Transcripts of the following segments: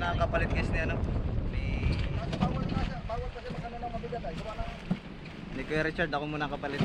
muna ang kapalit guys ni ano. Bawal kasi magano ng mabigat ay. Gawa ng Ni Kuya Richard, ako muna ang kapalit.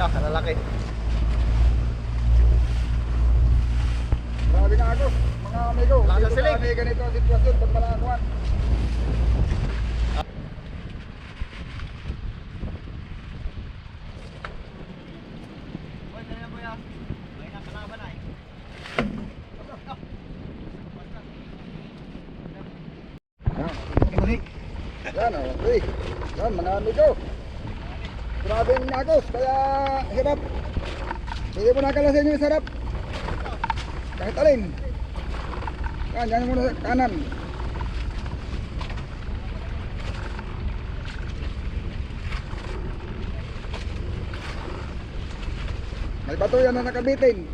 Kalalaki. grabe nga ako, mga amigo. Wala ka Dito silig. kami ganito ang sitwasyon pag malakuan. Boy, dali na kuya. May nakalaban na eh. Yan, okay. Yan, mga amigo. Grabe ang nagos, kaya hirap. Hindi mo nakalasin yung sarap. Kahit alin. Yan, yan muna sa kanan. May bato yan na nakabitin.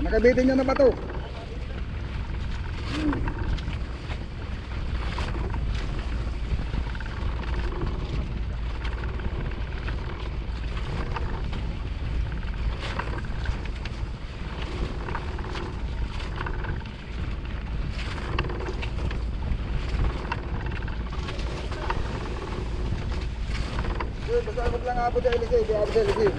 Nakabitin niya na bato. Basta huwag lang abot sa ilisay, di abot sa ilisay.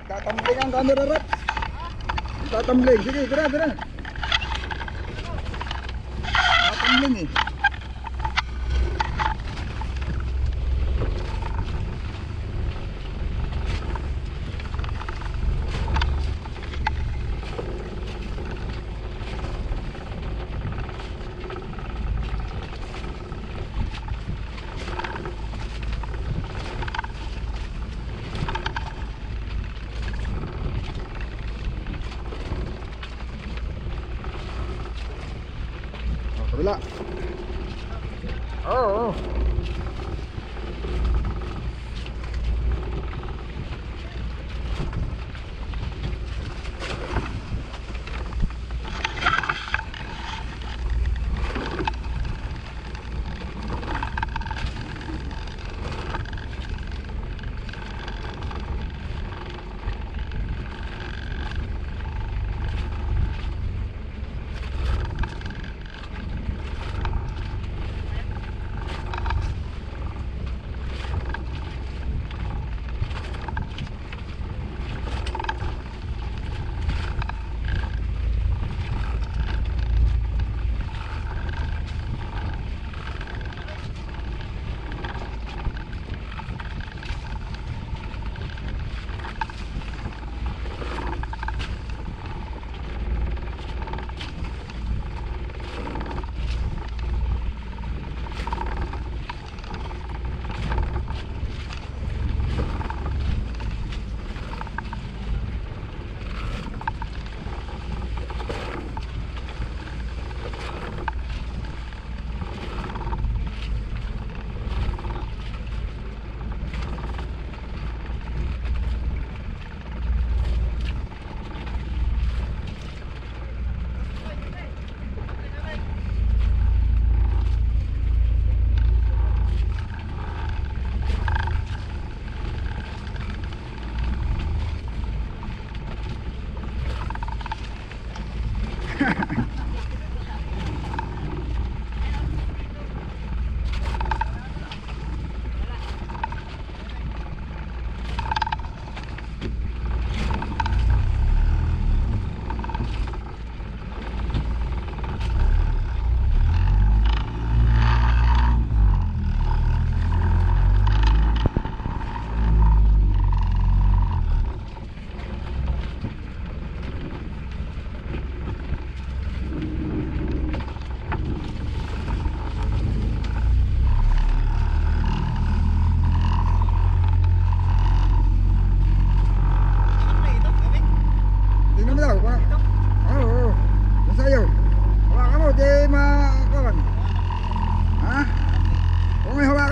Tatambling ang camera rap. Tatambling, sige, tira. Tatambling eh. Kabila. Oo.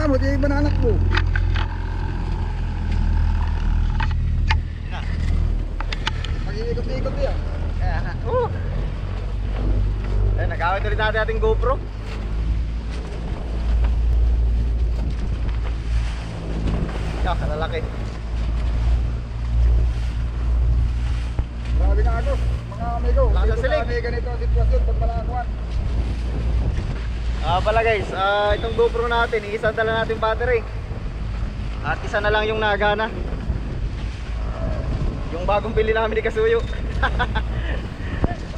Buti bananak po. Mag-iikot-ikot yan. Kaya nga. Gamit ulit natin ating GoPro. Kalalaki. Grabe na ako, mga amigo. Lakas Dito ng silig. sa kami ganito ang sitwasyon pag malakuan. Pala guys, itong GoPro natin, iisang dala natin battery. At isa na lang yung nagana. Yung bagong bili namin ni Kasuyo.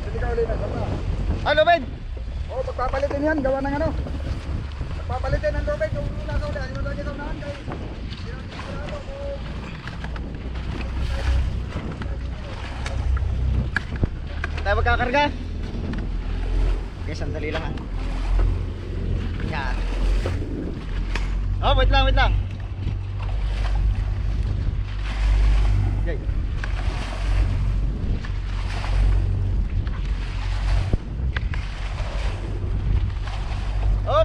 Hindi ka ulit na sama. Ano Ben? Oo, magpapalitin yan, gawa ng ano. Magpapalitin ang lubid, yung nasa ulit. Ano lagi sa unahan guys. Tayo magkakarga. Okay, sandali lang ha. Yan. Oh, wait lang, wait lang. Okay. Up.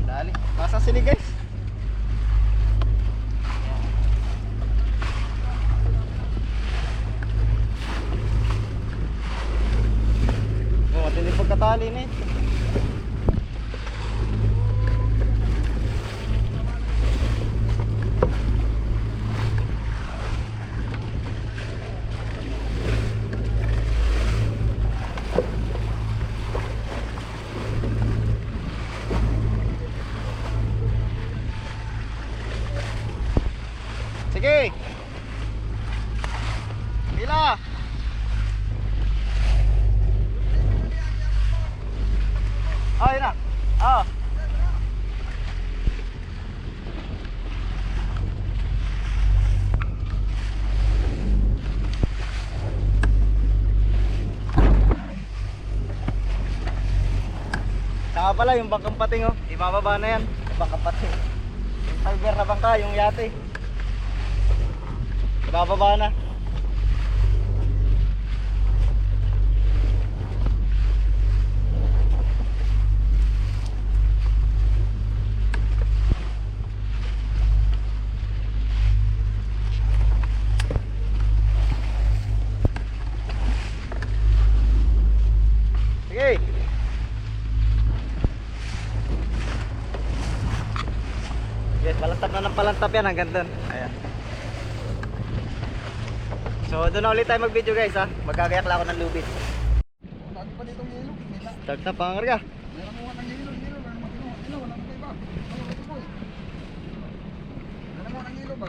Dali, pasang sini guys. Oh, matindi pagkatali na ito. Sige. Pila. Oh, yun na. Oh. Saka pala yung bangkang pating oh. Ibababa na yan. Bangkang pating. Yung fiber na bangka, yung yate. Ibababa na. Sige. Yes, palantap na ng palantap yan hanggang doon. Ayan. So doon na ulit tayo mag-video guys ha. Magkagayak lang ako ng lubid. Lagi pa ditong ilo. Start na pangarga. Meron mo ng ilo, ilo. Meron mo ng ilo, wala mo iba. Ano ito po eh. Meron mo ng ilo ba?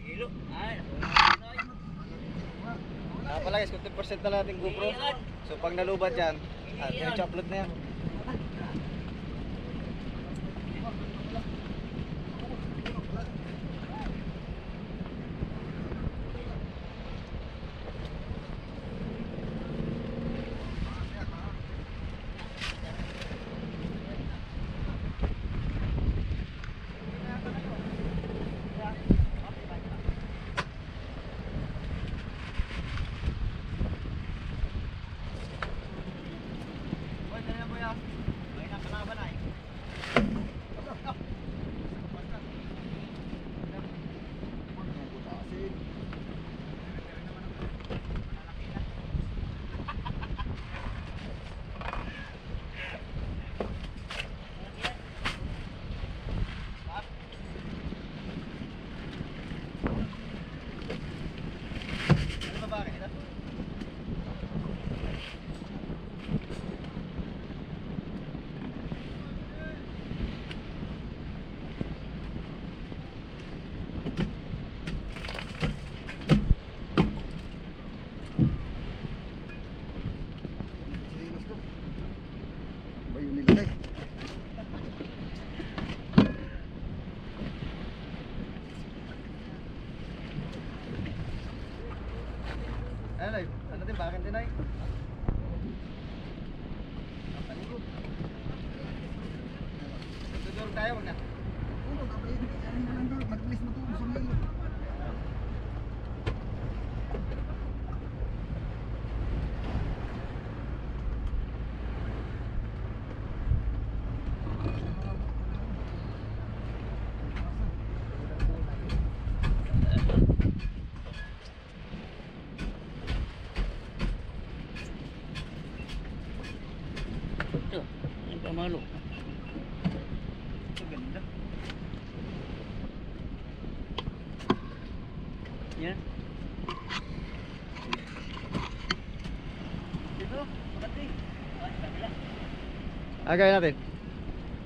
Ilo. Ay. Pala guys, 50% na natin GoPro. So pag nalubat yan, diretso upload na yan. Ano din, bakit din ay? Tutulog tayo, wag na. Mabilis matulog sa ngayon. Ito, ang pamalo. Ito ganda. Yan. Dito, pagkati. Gawin natin.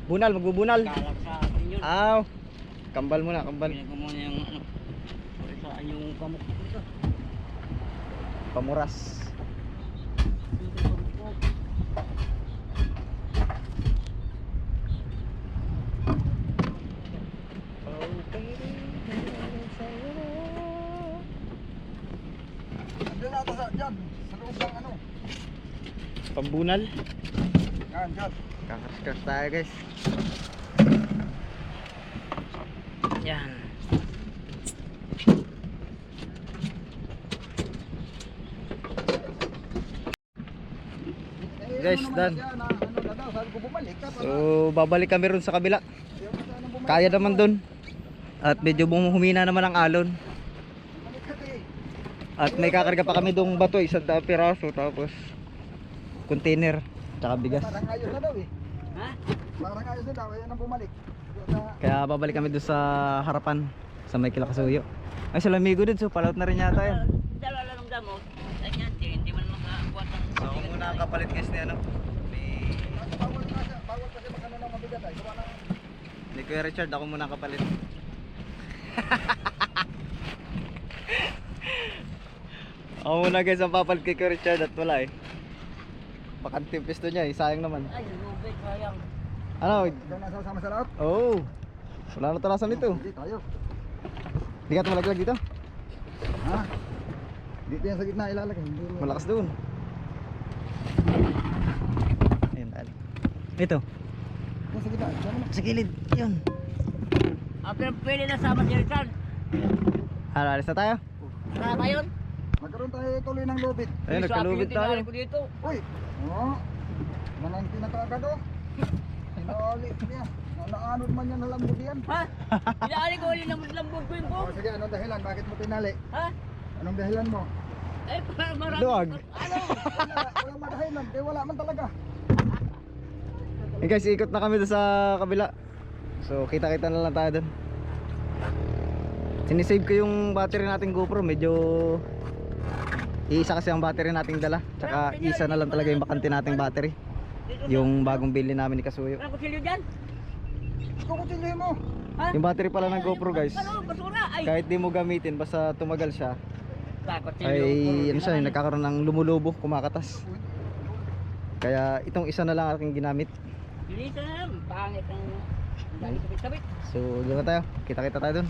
Bunal, magbubunal. Kalak sa akin yun. Aw. Kambal muna, kambal. Pinag mo na yung ano. Saan yung kamok dito. Pamuras. Dito yung kamok. Andun natin sa dyan. Sa loob ng ano. Pambunal. Yan, dyan. Kakaskas tayo guys. Yan. Guys, ano naman done. siya na ano na daw. Sabi ko bumalik ka para. So, babalik kami ron sa kabila. Ayaw na sanang bumalik. Kaya naman doon. At medyo humina naman ang alon. Bumalik ka, eh. At may kakarga pa kami dong bato, 100 piraso. Tapos, container. Tsaka bigas. Parang ayos na daw eh. Ha? Parang ayos na daw. Ayaw na bumalik. Sa- Kaya babalik kami doon sa harapan. Sa may Kilakasuyo. Ay, sa Lamigo din. So, palot na rin yata yan. Dala lang ng gamot. Ganyan, hindi man makakuha ng So, ako muna ang kapalit guys ni ano. Bawal kasi magkano ng mabigat ay. Gawa ng Ni Kuya Richard, ako muna ang kapalit. Ako muna guys ang papalit kay Kuya Richard at wala eh. Bakante yung pisto niya eh, sayang naman. Ay, lubid, sayang. Ano? ikaw na sama sa lahat. Oh, wala na talasan nito. Hindi tayo. Hindi ka tumalaglag dito? Ha? Dito yan sa gitna ilalagay. Hindi mo. Malakas doon. Ayun, tali. Ito, Yan sa gitna. Diyan mo na. sa gilid. Yun. Pero pwede na sama si Richard. Alis na tayo. Saka ba yun? Magkaroon tayo tuloy ng lubid. Ayun, nagkalubid tayo. Ko dito. Uy! Oo. Manangkin na kaagad oh. Sinali niya. Naanod man yan na lambod yan. Ha? Inaali ko ulit ng lambog ko yung O buhok. sige, anong dahilan? Bakit mo tinali? Ha? Anong dahilan mo? Eh, para marami. Luwag. Ano? Wala madahilan. Eh wala man talaga. Eh guys, ikot na kami doon sa kabila. So, kita-kita na lang tayo doon. Sinisave ko yung battery nating GoPro. Medyo iisa kasi ang battery nating dala. Tsaka isa na lang talaga yung bakante nating battery. Yung bagong bili namin ni Kasuyo. Ano ko silyo dyan? Kukutilin mo. Ha? Yung battery pala ng GoPro guys, Ano? Basura? Ay! kahit di mo gamitin, basta tumagal siya, Takot silyo. ay ano siya, nagkakaroon ng lumulubo, kumakatas. Kaya itong isa na lang aking ginamit. Bilisan na lang. Pangit ang dali sabit-sabit. So, doon na tayo. Kita-kita tayo doon.